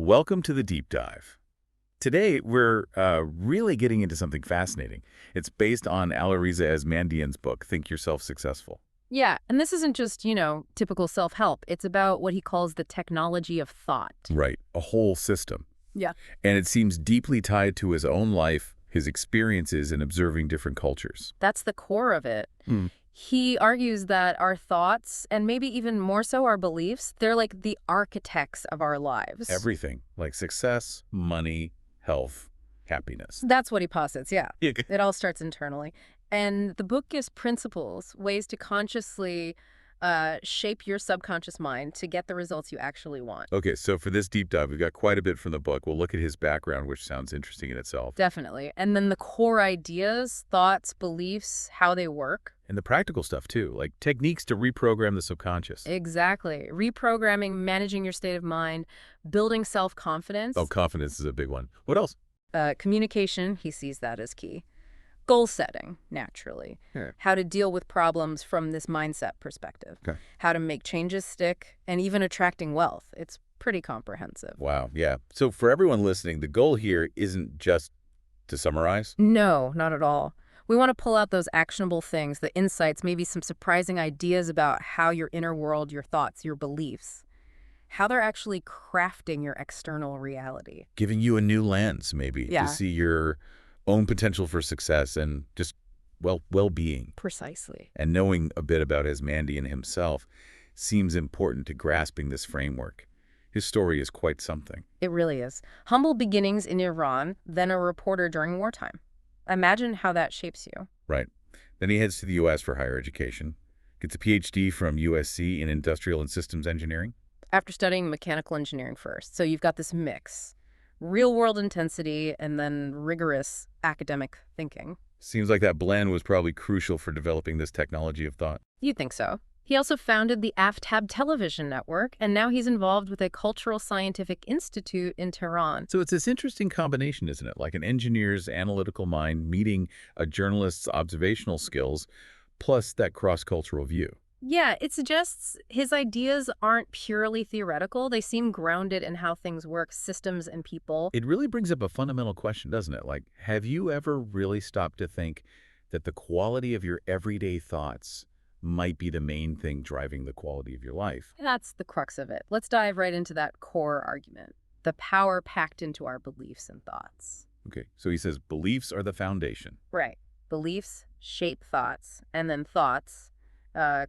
Welcome to the deep dive. Today, we're really getting into something fascinating. It's based on Alireza Asmandian's book, Think Yourself Successful. Yeah, and this isn't just, typical self-help. It's about what he calls the technology of thought. Right, a whole system. Yeah. And it seems deeply tied to his own life, his experiences in observing different cultures. That's the core of it. Hmm. He argues that our thoughts, and maybe even more so our beliefs, they're like the architects of our lives. Everything, like success, money, health, happiness. That's what he posits, yeah. Yeah. It all starts internally. And the book gives principles, ways to consciously shape your subconscious mind to get the results you actually want. Okay, so for this deep dive, we've got quite a bit from the book. We'll look at his background, which sounds interesting in itself. Definitely. And then the core ideas, thoughts, beliefs, how they work. And the practical stuff, too, like techniques to reprogram the subconscious. Exactly. Reprogramming, managing your state of mind, building self-confidence. Oh, confidence is a big one. What else? Communication, he sees that as key. Goal setting, naturally. Yeah. How to deal with problems from this mindset perspective. Okay. How to make changes stick, and even attracting wealth. It's pretty comprehensive. Wow, yeah. So for everyone listening, the goal here isn't just to summarize. No, not at all. We want to pull out those actionable things, the insights, maybe some surprising ideas about how your inner world, your thoughts, your beliefs, how they're actually crafting your external reality. Giving you a new lens, maybe, Yeah. to see your own potential for success and just, well-being. Precisely. And knowing a bit about Asmandian himself seems important to grasping this framework. His story is quite something. It really is. Humble beginnings in Iran, then a reporter during wartime. Imagine how that shapes you. Right. Then he heads to the U.S. for higher education, gets a Ph.D. from USC in industrial and systems engineering. After studying mechanical engineering first. So you've got this mix. Real-world intensity and then rigorous academic thinking. Seems like that blend was probably crucial for developing this technology of thought. You'd think so. He also founded the AFTAB television network, and now he's involved with a cultural scientific institute in Tehran. So it's this interesting combination, isn't it? Like an engineer's analytical mind meeting a journalist's observational skills, plus that cross-cultural view. Yeah, it suggests his ideas aren't purely theoretical. They seem grounded in how things work, systems and people. It really brings up a fundamental question, doesn't it? Like, have you ever really stopped to think that the quality of your everyday thoughts might be the main thing driving the quality of your life? That's the crux of it. Let's dive right into that core argument. The power packed into our beliefs and thoughts. Okay, so he says beliefs are the foundation. Right. Beliefs shape thoughts, and then thoughts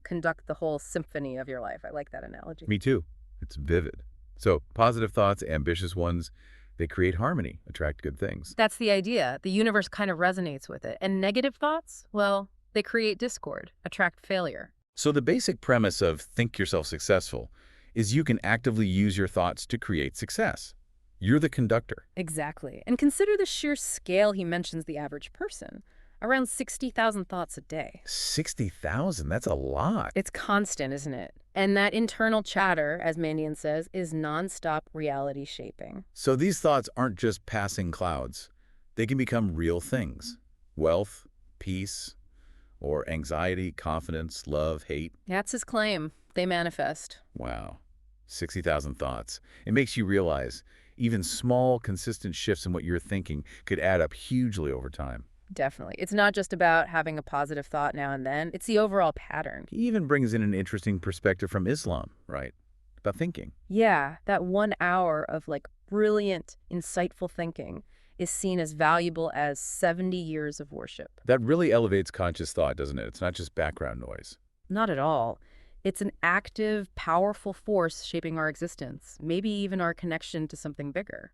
conduct the whole symphony of your life. I like that analogy. Me too. It's vivid. So positive thoughts, ambitious ones, they create harmony, attract good things. That's the idea. The universe kind of resonates with it. And negative thoughts, well, they create discord, attract failure. So the basic premise of Think Yourself Successful is you can actively use your thoughts to create success. You're the conductor. Exactly. And consider the sheer scale he mentions the average person. Around 60,000 thoughts a day. 60,000, that's a lot. It's constant, isn't it? And that internal chatter, as Mandian says, is nonstop reality shaping. So these thoughts aren't just passing clouds. They can become real things. Wealth, peace, or anxiety, confidence, love, hate. That's his claim. They manifest. Wow, 60,000 thoughts. It makes you realize even small, consistent shifts in what you're thinking could add up hugely over time. Definitely. It's not just about having a positive thought now and then. It's the overall pattern. He even brings in an interesting perspective from Islam, right? About thinking. Yeah, that 1 hour of brilliant, insightful thinking is seen as valuable as 70 years of worship. That really elevates conscious thought, doesn't it? It's not just background noise. Not at all. It's an active, powerful force shaping our existence, maybe even our connection to something bigger.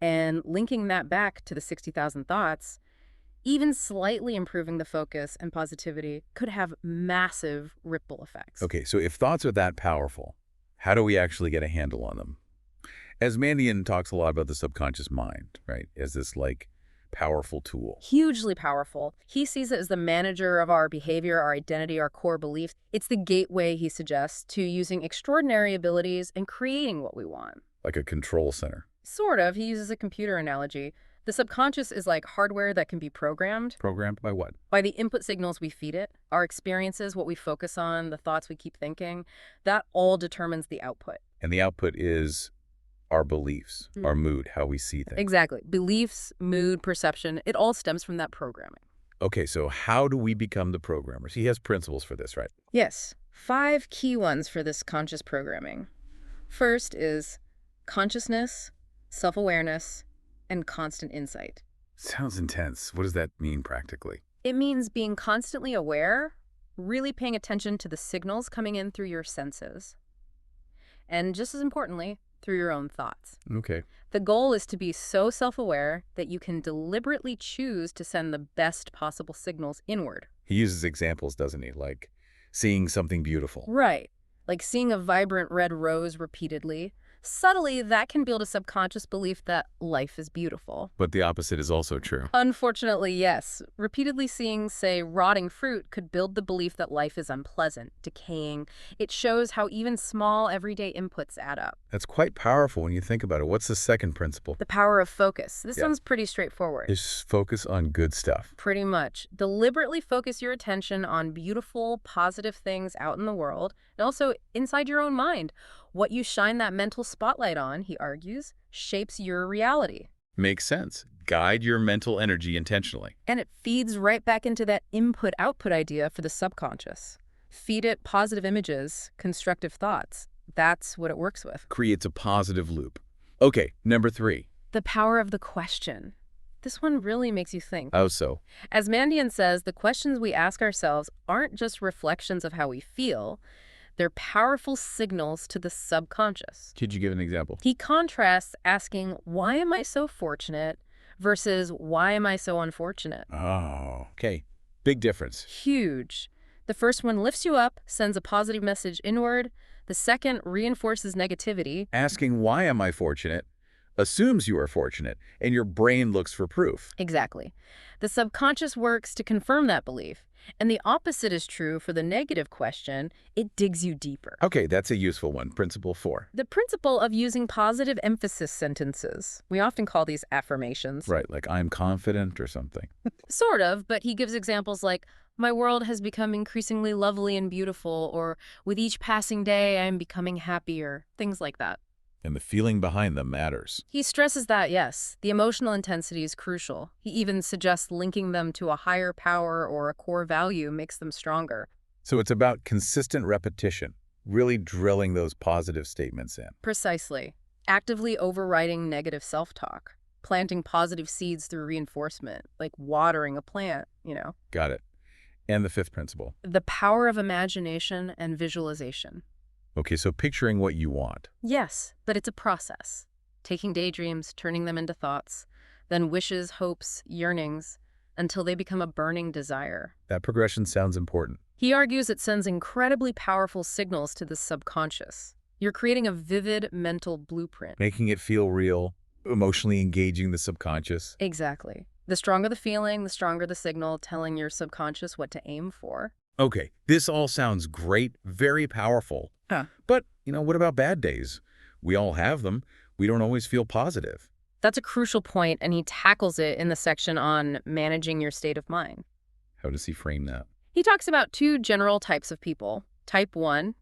And linking that back to the 60,000 thoughts, even slightly improving the focus and positivity could have massive ripple effects. Okay, so if thoughts are that powerful, how do we actually get a handle on them? Asmandian talks a lot about the subconscious mind, right, as this, powerful tool. Hugely powerful. He sees it as the manager of our behavior, our identity, our core beliefs. It's the gateway, he suggests, to using extraordinary abilities and creating what we want. Like a control center. Sort of. He uses a computer analogy. The subconscious is like hardware that can be programmed. Programmed by what? By the input signals we feed it, our experiences, what we focus on, the thoughts we keep thinking. That all determines the output. And the output is our beliefs, our mood, how we see things. Exactly. Beliefs, mood, perception, it all stems from that programming. Okay, so how do we become the programmers? He has principles for this, right? Yes, 5 key ones for this conscious programming. First is consciousness, self-awareness, and constant insight. Sounds intense. What does that mean practically? It means being constantly aware, really paying attention to the signals coming in through your senses, and just as importantly, through your own thoughts. Okay. The goal is to be so self-aware that you can deliberately choose to send the best possible signals inward. He uses examples, doesn't he? Like seeing something beautiful. Right. Like seeing a vibrant red rose repeatedly. Subtly, that can build a subconscious belief that life is beautiful. But the opposite is also true. Unfortunately, yes. Repeatedly seeing, say, rotting fruit could build the belief that life is unpleasant, decaying. It shows how even small, everyday inputs add up. That's quite powerful when you think about it. What's the second principle? The power of focus. This Yeah. sounds pretty straightforward. Just focus on good stuff. Pretty much. Deliberately focus your attention on beautiful, positive things out in the world, and also inside your own mind. What you shine that mental spotlight on, he argues, shapes your reality. Makes sense. Guide your mental energy intentionally. And it feeds right back into that input-output idea for the subconscious. Feed it positive images, constructive thoughts. That's what it works with. Creates a positive loop. Okay, number 3. The power of the question. This one really makes you think. How so? As Mandian says, the questions we ask ourselves aren't just reflections of how we feel. They're powerful signals to the subconscious. Could you give an example? He contrasts asking, why am I so fortunate, versus why am I so unfortunate? Oh, okay. Big difference. Huge. The first one lifts you up, sends a positive message inward. The second reinforces negativity. Asking why am I fortunate assumes you are fortunate, and your brain looks for proof. Exactly. The subconscious works to confirm that belief. And the opposite is true for the negative question. It digs you deeper. Okay, that's a useful one. Principle 4. The principle of using positive emphasis sentences. We often call these affirmations. Right, like I'm confident or something. Sort of, but he gives examples like, my world has become increasingly lovely and beautiful, or with each passing day I am becoming happier, things like that. And the feeling behind them matters. He stresses that, yes, the emotional intensity is crucial. He even suggests linking them to a higher power or a core value makes them stronger. So it's about consistent repetition, really drilling those positive statements in. Precisely. Actively overriding negative self-talk. Planting positive seeds through reinforcement, like watering a plant, Got it. And the 5th principle. The power of imagination and visualization. Okay, so picturing what you want. Yes, but it's a process. Taking daydreams, turning them into thoughts, then wishes, hopes, yearnings, until they become a burning desire. That progression sounds important. He argues it sends incredibly powerful signals to the subconscious. You're creating a vivid mental blueprint. Making it feel real, emotionally engaging the subconscious. Exactly. The stronger the feeling, the stronger the signal telling your subconscious what to aim for. Okay, this all sounds great, very powerful. But, what about bad days? We all have them. We don't always feel positive. That's a crucial point, and he tackles it in the section on managing your state of mind. How does he frame that? He talks about 2 general types of people. Type 1,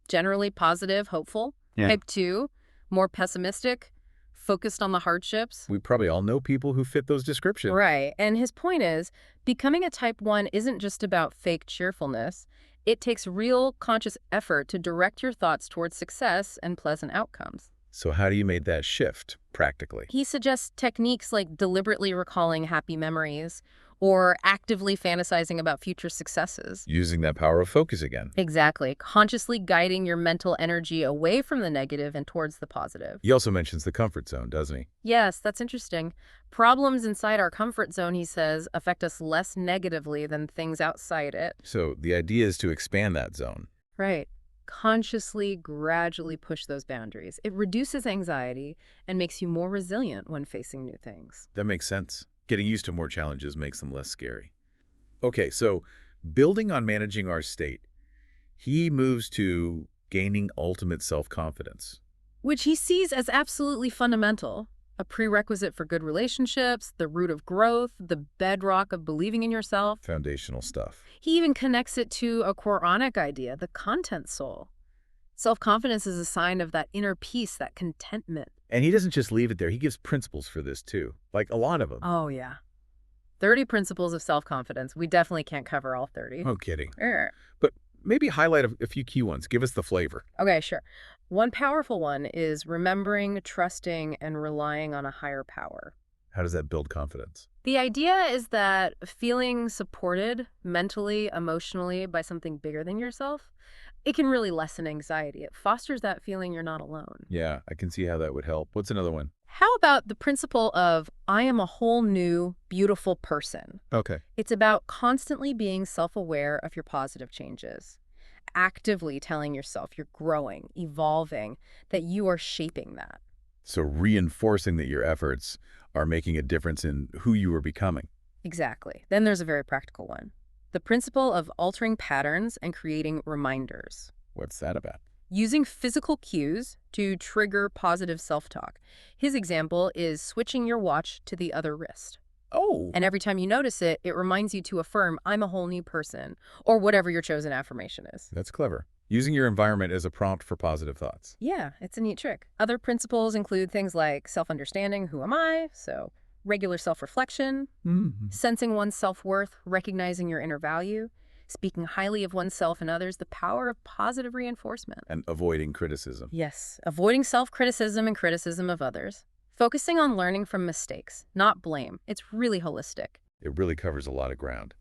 generally positive, hopeful. Yeah. Type 2, more pessimistic, focused on the hardships. We probably all know people who fit those descriptions. Right. And his point is, becoming a type 1 isn't just about fake cheerfulness. It takes real, conscious effort to direct your thoughts towards success and pleasant outcomes. So how do you make that shift, practically? He suggests techniques like deliberately recalling happy memories or actively fantasizing about future successes. Using that power of focus again. Exactly. Consciously guiding your mental energy away from the negative and towards the positive. He also mentions the comfort zone, doesn't he? Yes, that's interesting. Problems inside our comfort zone, he says, affect us less negatively than things outside it. So the idea is to expand that zone. Right. Consciously, gradually push those boundaries. It reduces anxiety and makes you more resilient when facing new things. That makes sense. Getting used to more challenges makes them less scary. Okay, so building on managing our state, he moves to gaining ultimate self-confidence. Which he sees as absolutely fundamental, a prerequisite for good relationships, the root of growth, the bedrock of believing in yourself. Foundational stuff. He even connects it to a Quranic idea, the content soul. Self-confidence is a sign of that inner peace, that contentment. And he doesn't just leave it there. He gives principles for this too, like a lot of them. Oh, yeah. 30 principles of self-confidence. We definitely can't cover all 30. No kidding. Er. But maybe highlight a few key ones. Give us the flavor. Okay, sure. One powerful one is remembering, trusting, and relying on a higher power. How does that build confidence? The idea is that feeling supported mentally, emotionally by something bigger than yourself, it can really lessen anxiety. It fosters that feeling you're not alone. Yeah, I can see how that would help. What's another one? How about the principle of I am a whole new, beautiful person? Okay. It's about constantly being self-aware of your positive changes, actively telling yourself you're growing, evolving, that you are shaping that. So reinforcing that your efforts are making a difference in who you are becoming. Exactly. Then there's a very practical one. The principle of altering patterns and creating reminders. What's that about? Using physical cues to trigger positive self-talk. His example is switching your watch to the other wrist. Oh, And every time you notice it, it reminds you to affirm, I'm a whole new person, or whatever your chosen affirmation is. that's clever. Using your environment as a prompt for positive thoughts. Yeah, it's a neat trick. Other principles include things like self-understanding, who am I? So regular self-reflection, sensing one's self-worth, recognizing your inner value, speaking highly of oneself and others, the power of positive reinforcement. And avoiding criticism. Yes, avoiding self-criticism and criticism of others. Focusing on learning from mistakes, not blame. It's really holistic. It really covers a lot of ground.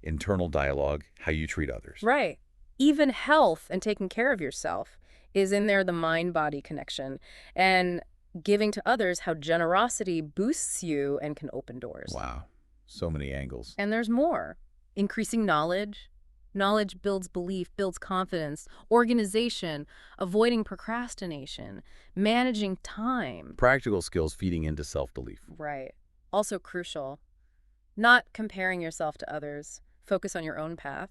Internal dialogue, how you treat others. Right. Even health and taking care of yourself is in there, the mind-body connection. And giving to others, how generosity boosts you and can open doors. Wow, so many angles. And there's more. Increasing knowledge. Knowledge builds belief, builds confidence, organization, avoiding procrastination, managing time. Practical skills feeding into self-belief. Right. Also crucial. Not comparing yourself to others. Focus on your own path.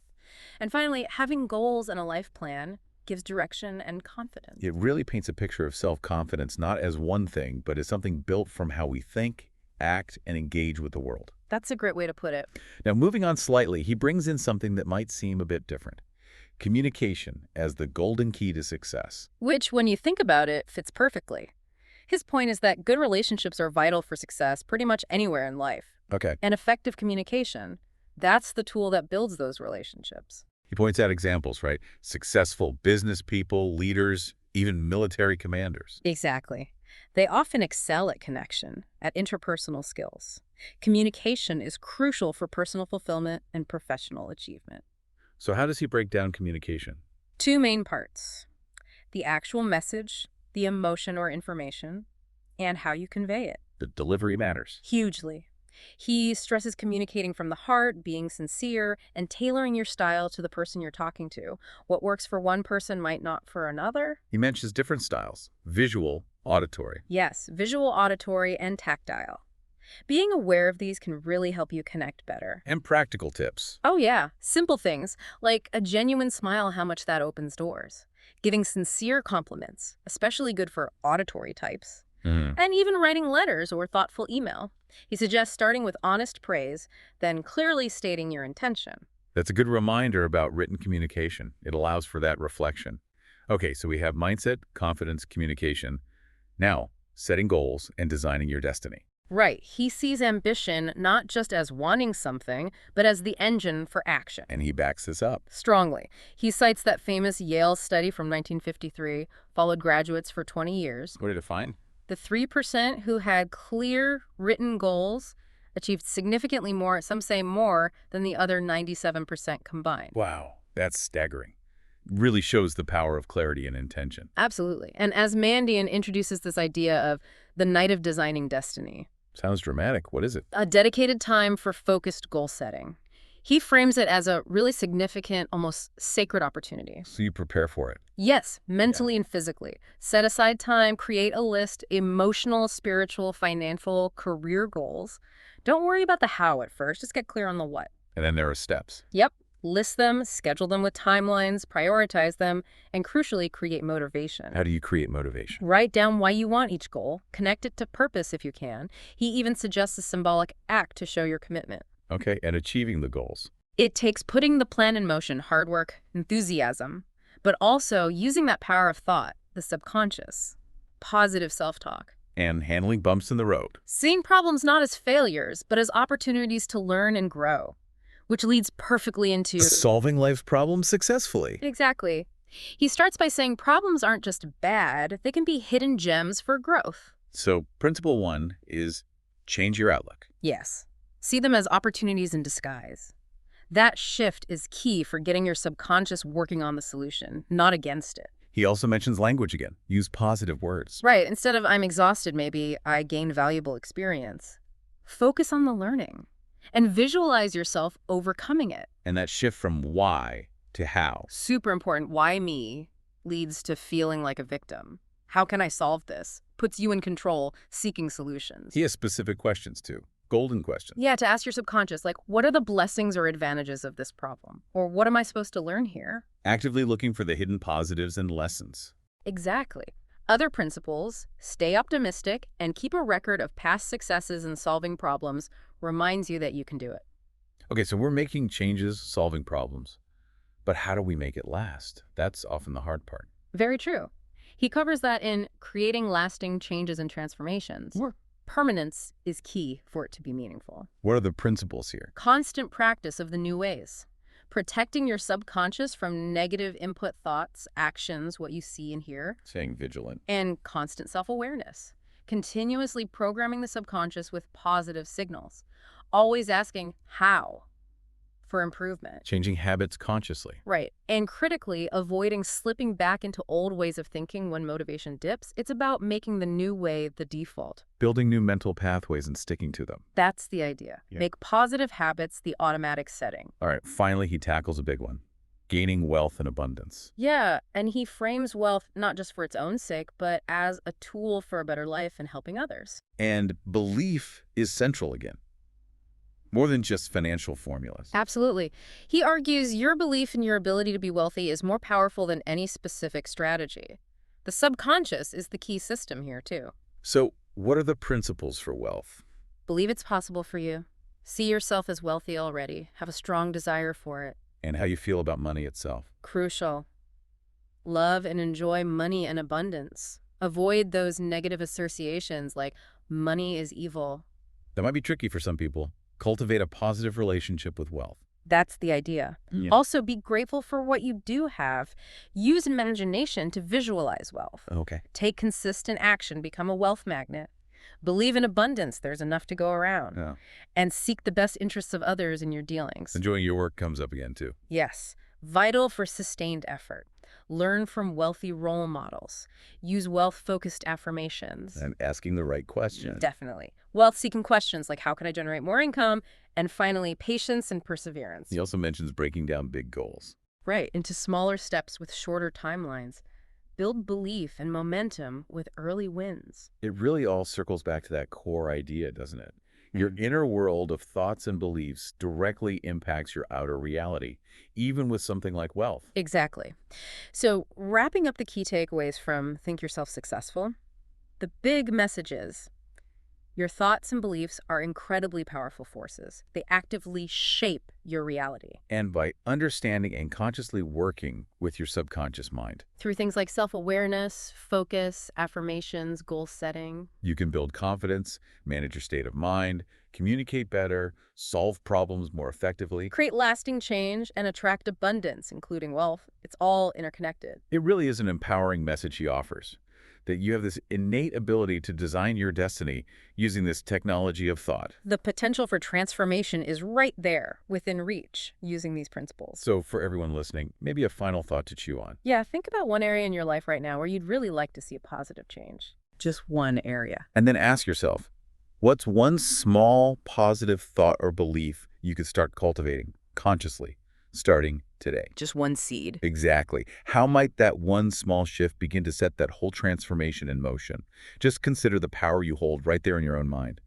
And finally, having goals and a life plan gives direction and confidence. It really paints a picture of self-confidence not as one thing, but as something built from how we think, act, and engage with the world. That's a great way to put it. Now, moving on slightly, he brings in something that might seem a bit different. Communication as the golden key to success. Which, when you think about it, fits perfectly. His point is that good relationships are vital for success pretty much anywhere in life. Okay. And effective communication, that's the tool that builds those relationships. He points out examples, right? Successful business people, leaders, even military commanders. Exactly. They often excel at connection, at interpersonal skills. Communication is crucial for personal fulfillment and professional achievement. So how does he break down communication? Two main parts: the actual message, the emotion or information, and how you convey it. The delivery matters. Hugely. He stresses communicating from the heart, being sincere, and tailoring your style to the person you're talking to. What works for one person might not for another. He mentions different styles: visual, auditory. Yes, visual, auditory, and tactile. Being aware of these can really help you connect better. And practical tips. Oh yeah, simple things like a genuine smile, how much that opens doors. Giving sincere compliments, especially good for auditory types. And even writing letters or thoughtful email. He suggests starting with honest praise, then clearly stating your intention. That's a good reminder about written communication. It allows for that reflection. Okay, so we have mindset, confidence, communication. Now, setting goals and designing your destiny. Right. He sees ambition not just as wanting something, but as the engine for action. And he backs this up. Strongly. He cites that famous Yale study from 1953, followed graduates for 20 years. What did it find? The 3% who had clear written goals achieved significantly more, some say more, than the other 97% combined. Wow, that's staggering. Really shows the power of clarity and intention. Absolutely. And as Mandian introduces this idea of the night of designing destiny, Sounds dramatic. What is it? a dedicated time for focused goal setting. He frames it as a really significant, almost sacred opportunity. So you prepare for it. Yes, mentally and physically. Set aside time, create a list, emotional, spiritual, financial, career goals. Don't worry about the how at first, just get clear on the what. And then there are steps. Yep, list them, schedule them with timelines, prioritize them, and crucially, create motivation. How do you create motivation? Write down why you want each goal, connect it to purpose if you can. He even suggests a symbolic act to show your commitment. Okay, and achieving the goals. It takes putting the plan in motion, hard work, enthusiasm, but also using that power of thought, the subconscious, positive self-talk. And handling bumps in the road. Seeing problems not as failures, but as opportunities to learn and grow, which leads perfectly into... Solving life's problems successfully. Exactly. He starts by saying problems aren't just bad, they can be hidden gems for growth. So principle 1 is change your outlook. Yes. See them as opportunities in disguise. That shift is key for getting your subconscious working on the solution, not against it. He also mentions language again. Use positive words. Right. Instead of I'm exhausted, maybe I gained valuable experience. Focus on the learning and visualize yourself overcoming it. And that shift from why to how. Super important. Why me leads to feeling like a victim. How can I solve this? Puts you in control, seeking solutions. He has specific questions too. Golden questions. Yeah, to ask your subconscious, like, what are the blessings or advantages of this problem? Or what am I supposed to learn here? Actively looking for the hidden positives and lessons. Exactly. Other principles, stay optimistic and keep a record of past successes in solving problems, reminds you that you can do it. Okay, so we're making changes, solving problems. But how do we make it last? That's often the hard part. Very true. He covers that in Creating Lasting Changes and Transformations. Permanence is key for it to be meaningful. What are the principles here? Constant practice of the new ways. Protecting your subconscious from negative input thoughts, actions, what you see and hear. Staying vigilant. And constant self-awareness. Continuously programming the subconscious with positive signals. Always asking how for improvement. Changing habits consciously. Right. And critically, avoiding slipping back into old ways of thinking when motivation dips. It's about making the new way the default. Building new mental pathways and sticking to them. That's the idea. Yeah. Make positive habits the automatic setting. All right, finally, he tackles a big one. Gaining wealth and abundance. Yeah, and he frames wealth not just for its own sake, but as a tool for a better life and helping others. And belief is central again. More than just financial formulas. Absolutely. He argues your belief in your ability to be wealthy is more powerful than any specific strategy. The subconscious is the key system here, too. So, what are the principles for wealth? Believe it's possible for you. See yourself as wealthy already. Have a strong desire for it. And how you feel about money itself. Crucial. Love and enjoy money and abundance. Avoid those negative associations like money is evil. That might be tricky for some people. Cultivate a positive relationship with wealth. That's the idea. Yeah. Also, be grateful for what you do have. Use imagination to visualize wealth. Okay. Take consistent action. Become a wealth magnet. Believe in abundance. There's enough to go around. Yeah. And seek the best interests of others in your dealings. Enjoying your work comes up again, too. Yes. Vital for sustained effort. Learn from wealthy role models. Use wealth-focused affirmations. And asking the right question. Definitely. Wealth-seeking questions like how can I generate more income? And finally, patience and perseverance. He also mentions breaking down big goals. Right, into smaller steps with shorter timelines. Build belief and momentum with early wins. It really all circles back to that core idea, doesn't it? Your inner world of thoughts and beliefs directly impacts your outer reality, even with something like wealth. Exactly. So, wrapping up the key takeaways from Think Yourself Successful, the big message is your thoughts and beliefs are incredibly powerful forces. They actively shape your reality. And by understanding and consciously working with your subconscious mind, Through things like self-awareness, focus, affirmations, goal setting. you can build confidence, manage your state of mind, communicate better, solve problems more effectively. Create lasting change and attract abundance, including wealth. It's all interconnected. It really is an empowering message he offers, that you have this innate ability to design your destiny using this technology of thought. The potential for transformation is right there, within reach, using these principles. So for everyone listening, maybe a final thought to chew on. Yeah, think about one area in your life right now where you'd really like to see a positive change. Just one area. And then ask yourself, what's one small positive thought or belief you could start cultivating consciously, starting today? Just one seed. Exactly. How might that one small shift begin to set that whole transformation in motion? Just consider the power you hold right there in your own mind.